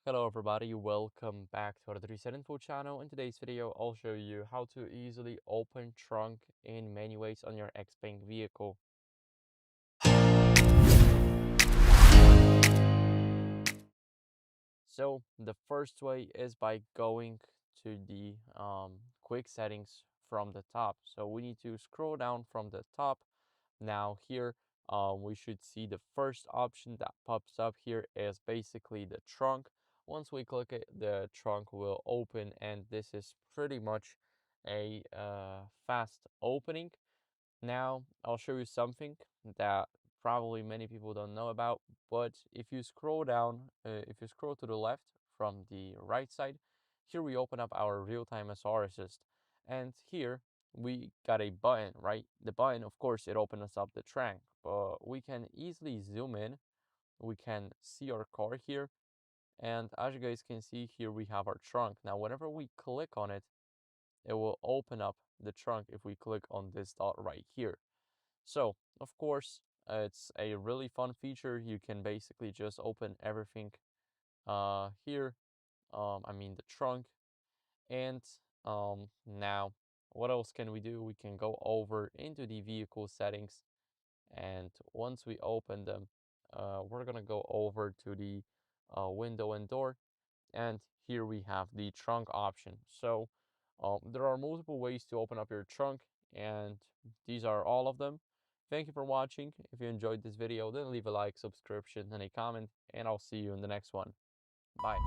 Hello everybody, welcome back to our 3 Info channel. In today's video, I'll show you how to easily open trunk in many ways on your XPeng vehicle. So the first way is by going to the quick settings from the top. So we need to scroll down from the top. Now here we should see the first option that pops up here is basically the trunk. Once we click it, the trunk will open, and this is pretty much a fast opening. Now I'll show you something that probably many people don't know about, but if you scroll down, if you scroll to the left from the right side, here we open up our real-time SRSS, and here we got a button, right? The button, of course, it opens up the trunk, but we can easily zoom in. We can see our car here, and as you guys can see here, we have our trunk. Now, whenever we click on it, it will open up the trunk if we click on this dot right here. So, of course, it's a really fun feature. You can basically just open everything here. I mean the trunk. And now, what else can we do? We can go over into the vehicle settings. And once we open them, we're gonna go over to the window and door, and here we have the trunk option. So there are multiple ways to open up your trunk, and these are all of them. Thank you for watching. If you enjoyed this video, then leave a like, subscription, and a comment, and I'll see you in the next one. Bye.